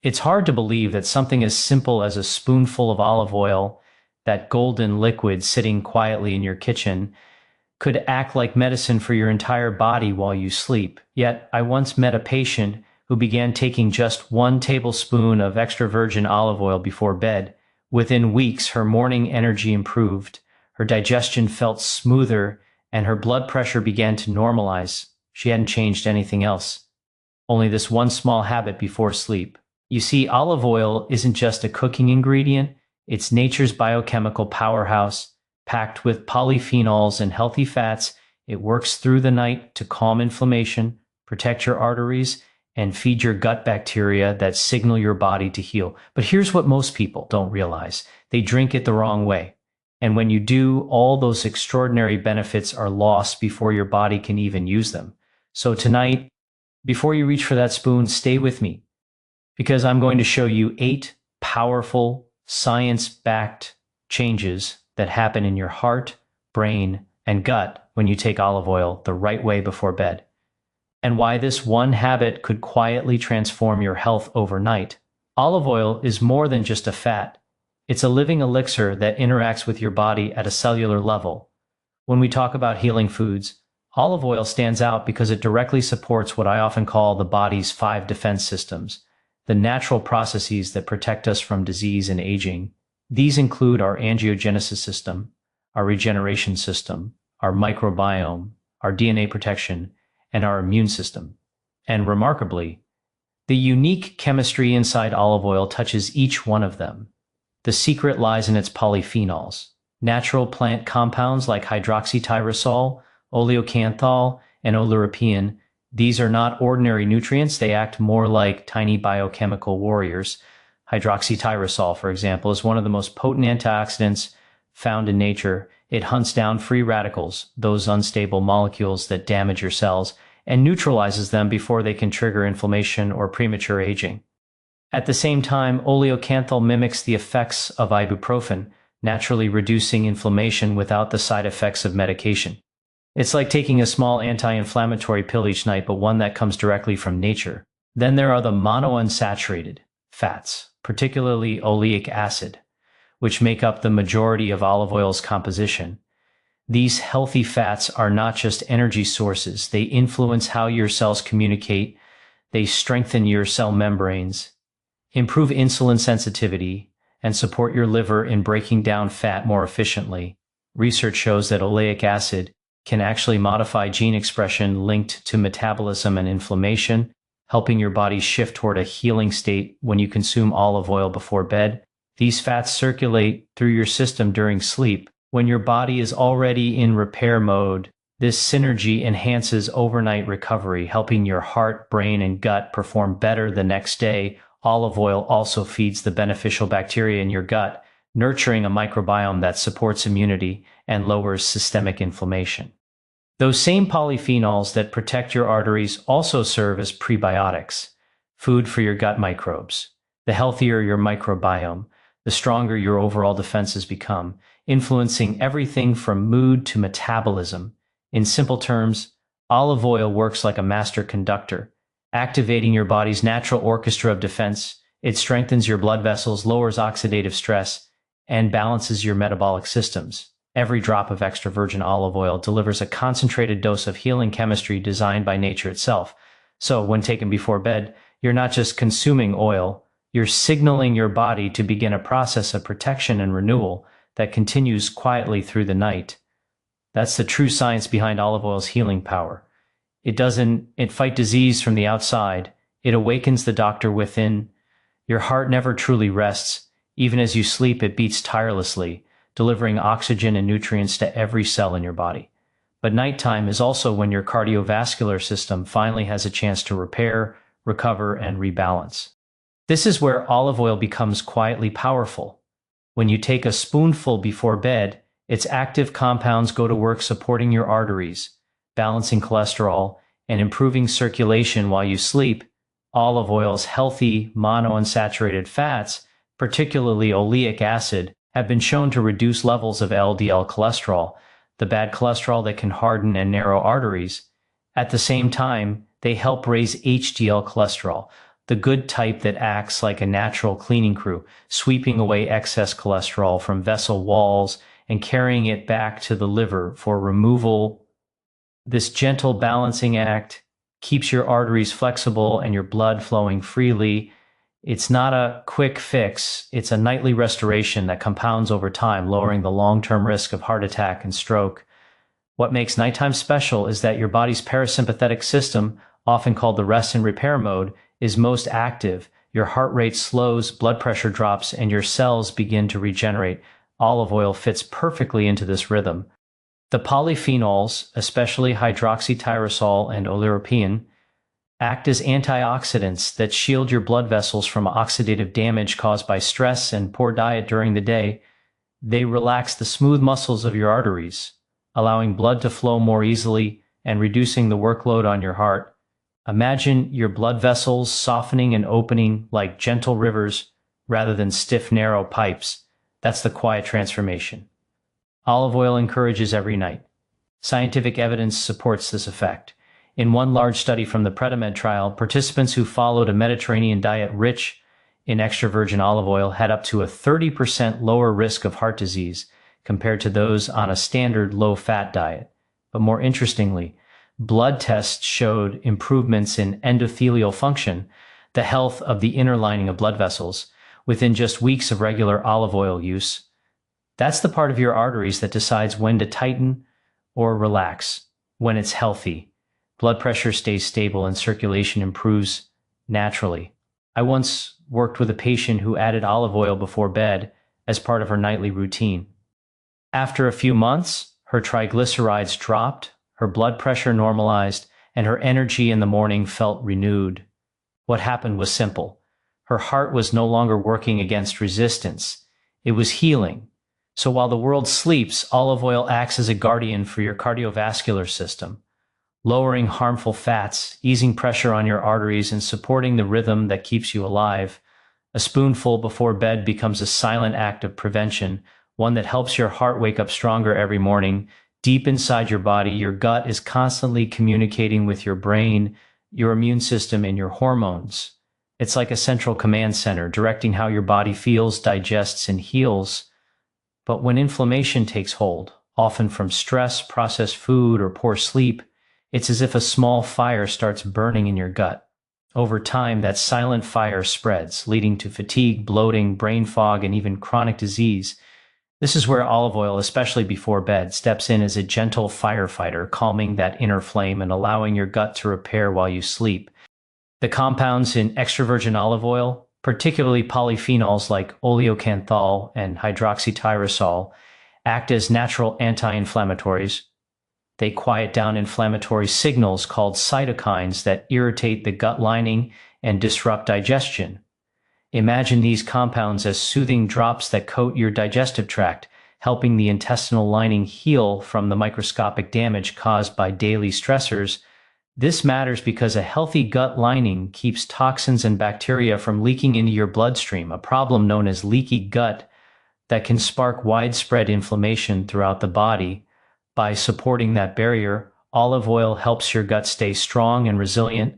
It's hard to believe that something as simple as a spoonful of olive oil, that golden liquid sitting quietly in your kitchen, could act like medicine for your entire body while you sleep. Yet, I once met a patient who began taking just 1 tablespoon of extra virgin olive oil before bed. Within weeks, her morning energy improved, her digestion felt smoother, and her blood pressure began to normalize. She hadn't changed anything else, only this one small habit before sleep. You see, olive oil isn't just a cooking ingredient, it's nature's biochemical powerhouse. Packed with polyphenols and healthy fats, it works through the night to calm inflammation, protect your arteries, and feed your gut bacteria that signal your body to heal. But here's what most people don't realize. They drink it the wrong way. And when you do, all those extraordinary benefits are lost before your body can even use them. So tonight, before you reach for that spoon, stay with me, because I'm going to show you 8 powerful, science-backed changes that happen in your heart, brain, and gut when you take olive oil the right way before bed, and why this one habit could quietly transform your health overnight. Olive oil is more than just a fat. It's a living elixir that interacts with your body at a cellular level. When we talk about healing foods, olive oil stands out because it directly supports what I often call the body's 5 defense systems, the natural processes that protect us from disease and aging. These include our angiogenesis system, our regeneration system, our microbiome, our DNA protection, and our immune system. And remarkably, the unique chemistry inside olive oil touches each one of them. The secret lies in its polyphenols, natural plant compounds like hydroxytyrosol, oleocanthal, and oleuropein. These are not ordinary nutrients, they act more like tiny biochemical warriors. Hydroxytyrosol, for example, is one of the most potent antioxidants found in nature. It hunts down free radicals, those unstable molecules that damage your cells, and neutralizes them before they can trigger inflammation or premature aging. At the same time, oleocanthal mimics the effects of ibuprofen, naturally reducing inflammation without the side effects of medication. It's like taking a small anti-inflammatory pill each night, but one that comes directly from nature. Then there are the monounsaturated fats, particularly oleic acid, which make up the majority of olive oil's composition. These healthy fats are not just energy sources, they influence how your cells communicate, they strengthen your cell membranes, improve insulin sensitivity, and support your liver in breaking down fat more efficiently. Research shows that oleic acid can actually modify gene expression linked to metabolism and inflammation, helping your body shift toward a healing state when you consume olive oil before bed. These fats circulate through your system during sleep. When your body is already in repair mode, this synergy enhances overnight recovery, helping your heart, brain, and gut perform better the next day. Olive oil also feeds the beneficial bacteria in your gut, nurturing a microbiome that supports immunity and lowers systemic inflammation. Those same polyphenols that protect your arteries also serve as prebiotics, food for your gut microbes. The healthier your microbiome, the stronger your overall defenses become, influencing everything from mood to metabolism. In simple terms, olive oil works like a master conductor, activating your body's natural orchestra of defense. It strengthens your blood vessels, lowers oxidative stress, and balances your metabolic systems. Every drop of extra virgin olive oil delivers a concentrated dose of healing chemistry designed by nature itself. So, when taken before bed, you're not just consuming oil, you're signaling your body to begin a process of protection and renewal that continues quietly through the night. That's the true science behind olive oil's healing power. It fights disease from the outside. It awakens the doctor within. Your heart never truly rests. Even as you sleep, it beats tirelessly, delivering oxygen and nutrients to every cell in your body. But nighttime is also when your cardiovascular system finally has a chance to repair, recover, and rebalance. This is where olive oil becomes quietly powerful. When you take a spoonful before bed, its active compounds go to work supporting your arteries, balancing cholesterol, and improving circulation while you sleep. Olive oil's healthy monounsaturated fats, particularly oleic acid, have been shown to reduce levels of LDL cholesterol, the bad cholesterol that can harden and narrow arteries. At the same time, they help raise HDL cholesterol, the good type that acts like a natural cleaning crew, sweeping away excess cholesterol from vessel walls and carrying it back to the liver for removal. This gentle balancing act keeps your arteries flexible and your blood flowing freely. It's not a quick fix, it's a nightly restoration that compounds over time, lowering the long-term risk of heart attack and stroke. What makes nighttime special is that your body's parasympathetic system, often called the rest and repair mode, is most active. Your heart rate slows, blood pressure drops, and your cells begin to regenerate. Olive oil fits perfectly into this rhythm. The polyphenols, especially hydroxytyrosol and oleuropein, act as antioxidants that shield your blood vessels from oxidative damage caused by stress and poor diet during the day. They relax the smooth muscles of your arteries, allowing blood to flow more easily and reducing the workload on your heart. Imagine your blood vessels softening and opening like gentle rivers rather than stiff, narrow pipes. That's the quiet transformation. Olive oil encourages every night. Scientific evidence supports this effect. In one large study from the Predimed trial, participants who followed a Mediterranean diet rich in extra virgin olive oil had up to a 30% lower risk of heart disease compared to those on a standard low-fat diet. But more interestingly, blood tests showed improvements in endothelial function, the health of the inner lining of blood vessels, within just weeks of regular olive oil use. That's the part of your arteries that decides when to tighten or relax. When it's healthy, blood pressure stays stable and circulation improves naturally. I once worked with a patient who added olive oil before bed as part of her nightly routine. After a few months, her triglycerides dropped, her blood pressure normalized, and her energy in the morning felt renewed. What happened was simple. Her heart was no longer working against resistance. It was healing. So while the world sleeps, olive oil acts as a guardian for your cardiovascular system, lowering harmful fats, easing pressure on your arteries, and supporting the rhythm that keeps you alive. A spoonful before bed becomes a silent act of prevention, one that helps your heart wake up stronger every morning. Deep inside your body, your gut is constantly communicating with your brain, your immune system, and your hormones. It's like a central command center, directing how your body feels, digests, and heals. But when inflammation takes hold, often from stress, processed food, or poor sleep, it's as if a small fire starts burning in your gut. Over time, that silent fire spreads, leading to fatigue, bloating, brain fog, and even chronic disease. This is where olive oil, especially before bed, steps in as a gentle firefighter, calming that inner flame and allowing your gut to repair while you sleep. The compounds in extra virgin olive oil, particularly polyphenols like oleocanthal and hydroxytyrosol, act as natural anti-inflammatories. They quiet down inflammatory signals called cytokines that irritate the gut lining and disrupt digestion. Imagine these compounds as soothing drops that coat your digestive tract, helping the intestinal lining heal from the microscopic damage caused by daily stressors. This matters because a healthy gut lining keeps toxins and bacteria from leaking into your bloodstream, a problem known as leaky gut that can spark widespread inflammation throughout the body. By supporting that barrier, olive oil helps your gut stay strong and resilient.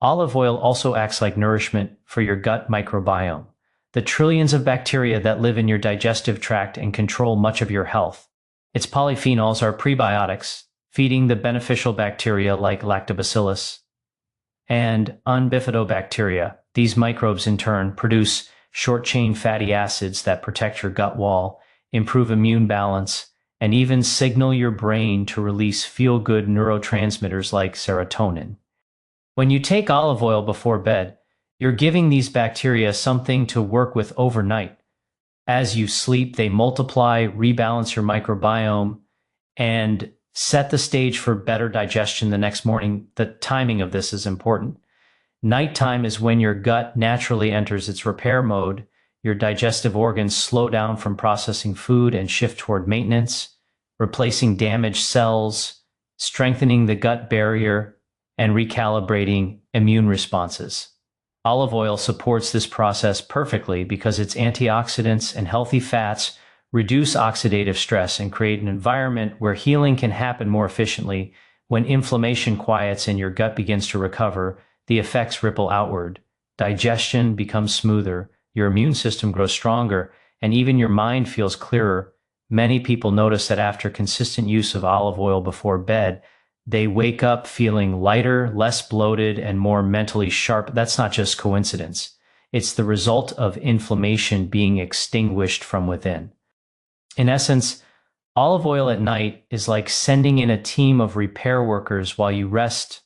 Olive oil also acts like nourishment for your gut microbiome, the trillions of bacteria that live in your digestive tract and control much of your health. Its polyphenols are prebiotics, feeding the beneficial bacteria like lactobacillus and bifidobacteria. These microbes, in turn, produce short-chain fatty acids that protect your gut wall, improve immune balance, and even signal your brain to release feel-good neurotransmitters like serotonin. When you take olive oil before bed, you're giving these bacteria something to work with overnight. As you sleep, they multiply, rebalance your microbiome, and set the stage for better digestion the next morning. The timing of this is important. Nighttime is when your gut naturally enters its repair mode. Your digestive organs slow down from processing food and shift toward maintenance, replacing damaged cells, strengthening the gut barrier, and recalibrating immune responses. Olive oil supports this process perfectly because its antioxidants and healthy fats reduce oxidative stress and create an environment where healing can happen more efficiently. When inflammation quiets and your gut begins to recover, the effects ripple outward. digestion becomes smoother, your immune system grows stronger, and even your mind feels clearer. Many people notice that after consistent use of olive oil before bed, they wake up feeling lighter, less bloated, and more mentally sharp. That's not just coincidence. It's the result of inflammation being extinguished from within. In essence, olive oil at night is like sending in a team of repair workers while you rest.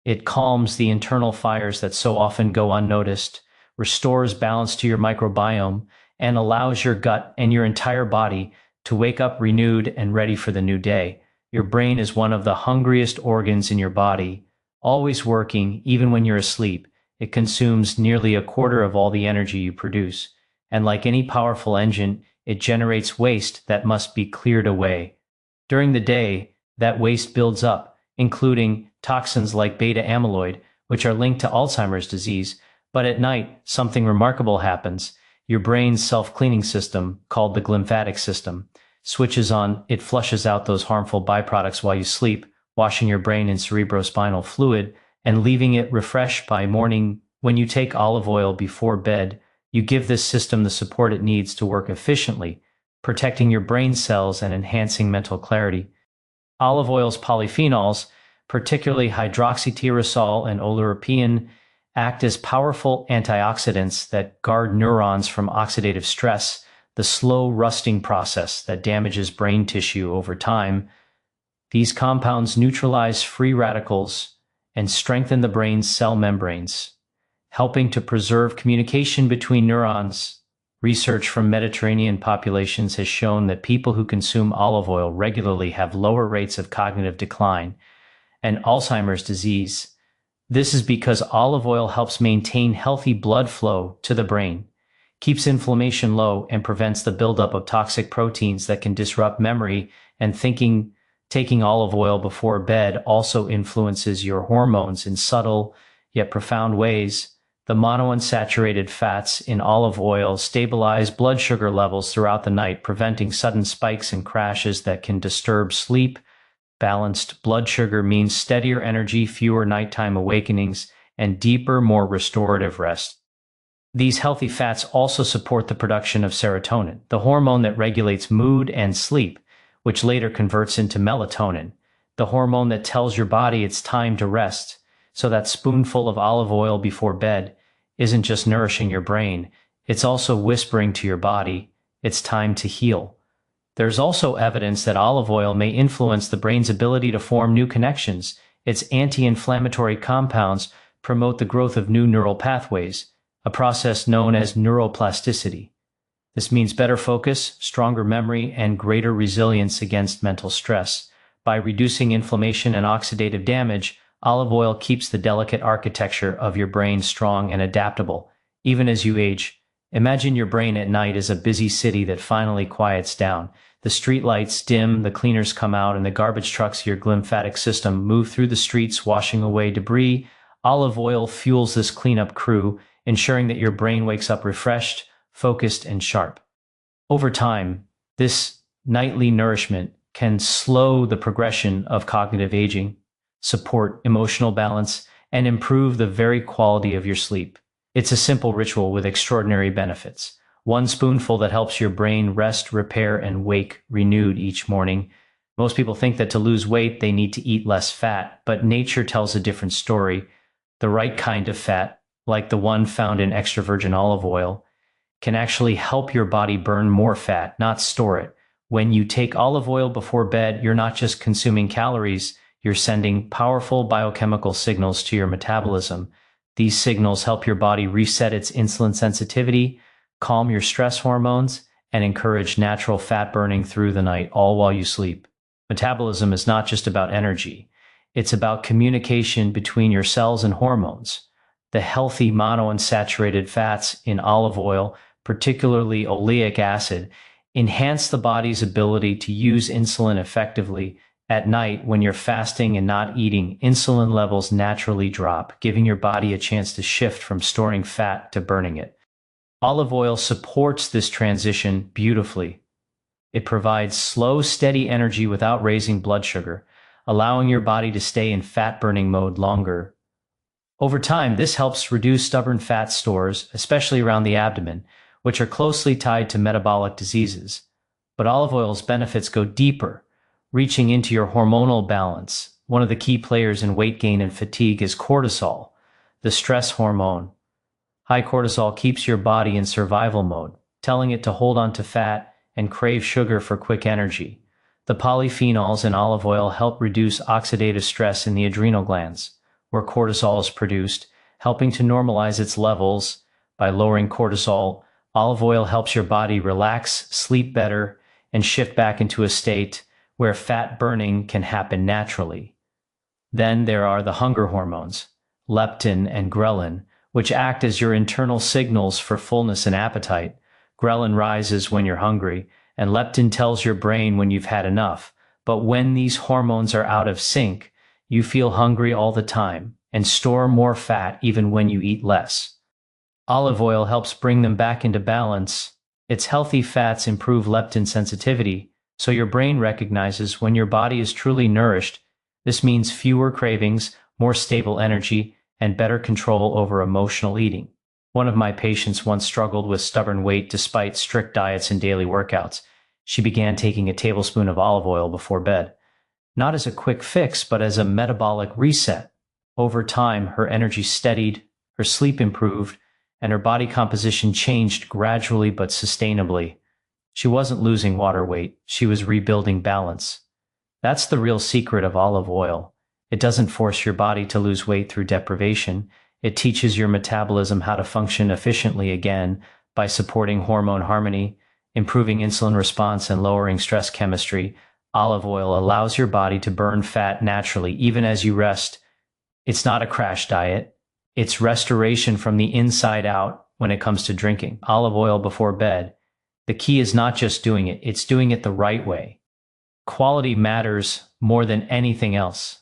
It calms the internal fires that so often go unnoticed, restores balance to your microbiome, and allows your gut and your entire body to wake up renewed and ready for the new day. Your brain is one of the hungriest organs in your body, always working even when you're asleep. It consumes nearly a quarter of all the energy you produce. And like any powerful engine, it generates waste that must be cleared away. During the day, that waste builds up, including toxins like beta amyloid, which are linked to Alzheimer's disease. But at night, something remarkable happens. Your brain's self-cleaning system, called the glymphatic system, switches on. It flushes out those harmful byproducts while you sleep, washing your brain in cerebrospinal fluid and leaving it refreshed by morning. When you take olive oil before bed, you give this system the support it needs to work efficiently, protecting your brain cells and enhancing mental clarity. Olive oil's polyphenols, particularly hydroxytyrosol and oleuropein, act as powerful antioxidants that guard neurons from oxidative stress, the slow rusting process that damages brain tissue over time. These compounds neutralize free radicals and strengthen the brain's cell membranes, helping to preserve communication between neurons. Research from Mediterranean populations has shown that people who consume olive oil regularly have lower rates of cognitive decline and Alzheimer's disease. This is because olive oil helps maintain healthy blood flow to the brain, keeps inflammation low, and prevents the buildup of toxic proteins that can disrupt memory and thinking. Taking olive oil before bed also influences your hormones in subtle yet profound ways. The monounsaturated fats in olive oil stabilize blood sugar levels throughout the night, preventing sudden spikes and crashes that can disturb sleep. Balanced blood sugar means steadier energy, fewer nighttime awakenings, and deeper, more restorative rest. These healthy fats also support the production of serotonin, the hormone that regulates mood and sleep, which later converts into melatonin, the hormone that tells your body it's time to rest. So that spoonful of olive oil before bed isn't just nourishing your brain, it's also whispering to your body, it's time to heal. There's also evidence that olive oil may influence the brain's ability to form new connections. Its anti-inflammatory compounds promote the growth of new neural pathways, a process known as neuroplasticity. This means better focus, stronger memory, and greater resilience against mental stress. By reducing inflammation and oxidative damage, olive oil keeps the delicate architecture of your brain strong and adaptable, even as you age. Imagine your brain at night as a busy city that finally quiets down. The street lights dim, the cleaners come out, and the garbage trucks of your glymphatic system move through the streets, washing away debris. Olive oil fuels this cleanup crew, ensuring that your brain wakes up refreshed, focused, and sharp. Over time, this nightly nourishment can slow the progression of cognitive aging, support emotional balance, and improve the very quality of your sleep. It's a simple ritual with extraordinary benefits. One spoonful that helps your brain rest, repair, and wake renewed each morning. Most people think that to lose weight, they need to eat less fat, but nature tells a different story. The right kind of fat, like the one found in extra virgin olive oil, can actually help your body burn more fat, not store it. When you take olive oil before bed, you're not just consuming calories, you're sending powerful biochemical signals to your metabolism. These signals help your body reset its insulin sensitivity, calm your stress hormones, and encourage natural fat burning through the night, all while you sleep. Metabolism is not just about energy. It's about communication between your cells and hormones. The healthy monounsaturated fats in olive oil, particularly oleic acid, enhance the body's ability to use insulin effectively. At night, when you're fasting and not eating, insulin levels naturally drop, giving your body a chance to shift from storing fat to burning it. Olive oil supports this transition beautifully. It provides slow, steady energy without raising blood sugar, allowing your body to stay in fat-burning mode longer. Over time, this helps reduce stubborn fat stores, especially around the abdomen, which are closely tied to metabolic diseases. But olive oil's benefits go deeper, reaching into your hormonal balance. One of the key players in weight gain and fatigue is cortisol, the stress hormone. High cortisol keeps your body in survival mode, telling it to hold on to fat and crave sugar for quick energy. The polyphenols in olive oil help reduce oxidative stress in the adrenal glands, where cortisol is produced, helping to normalize its levels. By lowering cortisol, olive oil helps your body relax, sleep better, and shift back into a state where fat burning can happen naturally. Then there are the hunger hormones, leptin and ghrelin, which act as your internal signals for fullness and appetite. Ghrelin rises when you're hungry, and leptin tells your brain when you've had enough. But when these hormones are out of sync, you feel hungry all the time and store more fat even when you eat less. Olive oil helps bring them back into balance. Its healthy fats improve leptin sensitivity, so your brain recognizes when your body is truly nourished. This means fewer cravings, more stable energy, and better control over emotional eating. One of my patients once struggled with stubborn weight despite strict diets and daily workouts. She began taking a tablespoon of olive oil before bed, not as a quick fix, but as a metabolic reset. Over time, her energy steadied, her sleep improved, and her body composition changed gradually but sustainably. She wasn't losing water weight, she was rebuilding balance. That's the real secret of olive oil. It doesn't force your body to lose weight through deprivation. It teaches your metabolism how to function efficiently again by supporting hormone harmony, improving insulin response, and lowering stress chemistry. Olive oil allows your body to burn fat naturally, even as you rest. It's not a crash diet. It's restoration from the inside out when it comes to drinking olive oil before bed. The key is not just doing it, it's doing it the right way. Quality matters more than anything else.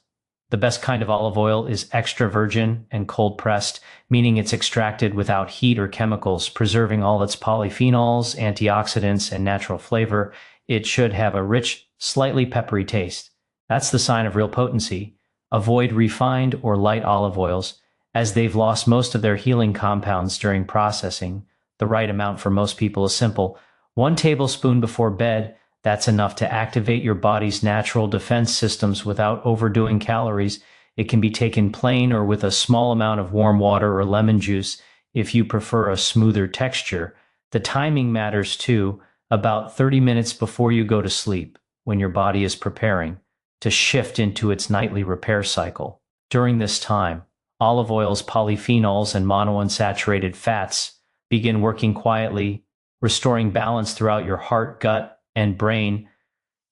The best kind of olive oil is extra virgin and cold pressed, meaning it's extracted without heat or chemicals, preserving all its polyphenols, antioxidants, and natural flavor. It should have a rich, slightly peppery taste. That's the sign of real potency. Avoid refined or light olive oils, as they've lost most of their healing compounds during processing. The right amount for most people is simple. 1 tablespoon before bed. That's enough to activate your body's natural defense systems without overdoing calories. It can be taken plain or with a small amount of warm water or lemon juice if you prefer a smoother texture. The timing matters too, about 30 minutes before you go to sleep, when your body is preparing to shift into its nightly repair cycle. During this time, olive oil's polyphenols and monounsaturated fats begin working quietly, restoring balance throughout your heart, gut, and brain.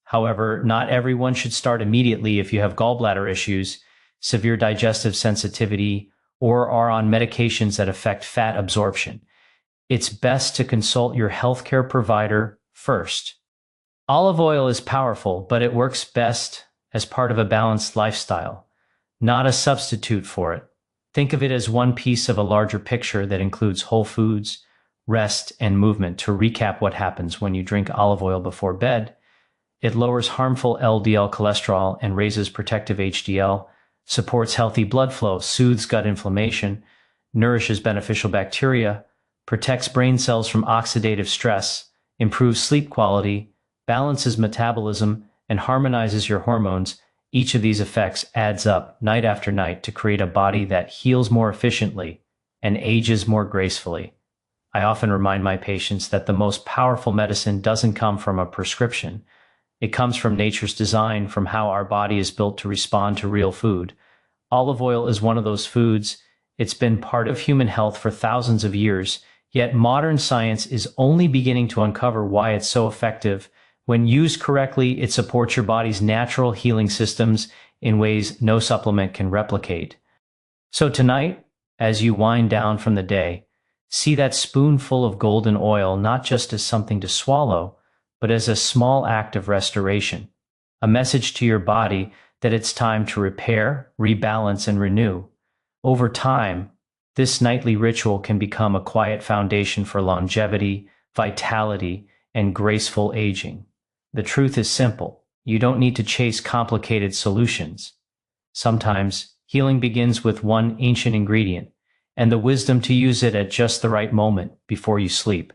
However, not everyone should start immediately if you have gallbladder issues, severe digestive sensitivity, or are on medications that affect fat absorption. It's best to consult your healthcare provider first. Olive oil is powerful, but it works best as part of a balanced lifestyle, not a substitute for it. Think of it as one piece of a larger picture that includes whole foods, rest, and movement. To recap what happens when you drink olive oil before bed: it lowers harmful LDL cholesterol and raises protective HDL, supports healthy blood flow, soothes gut inflammation, nourishes beneficial bacteria, protects brain cells from oxidative stress, improves sleep quality, balances metabolism, and harmonizes your hormones. Each of these effects adds up night after night to create a body that heals more efficiently and ages more gracefully. I often remind my patients that the most powerful medicine doesn't come from a prescription. It comes from nature's design, from how our body is built to respond to real food. Olive oil is one of those foods. It's been part of human health for thousands of years, yet modern science is only beginning to uncover why it's so effective. When used correctly, it supports your body's natural healing systems in ways no supplement can replicate. So tonight, as you wind down from the day, see that spoonful of golden oil not just as something to swallow, but as a small act of restoration, a message to your body that it's time to repair, rebalance, and renew. Over time, this nightly ritual can become a quiet foundation for longevity, vitality, and graceful aging. The truth is simple. You don't need to chase complicated solutions. Sometimes Healing begins with one ancient ingredient, and the wisdom to use it at just the right moment before you sleep.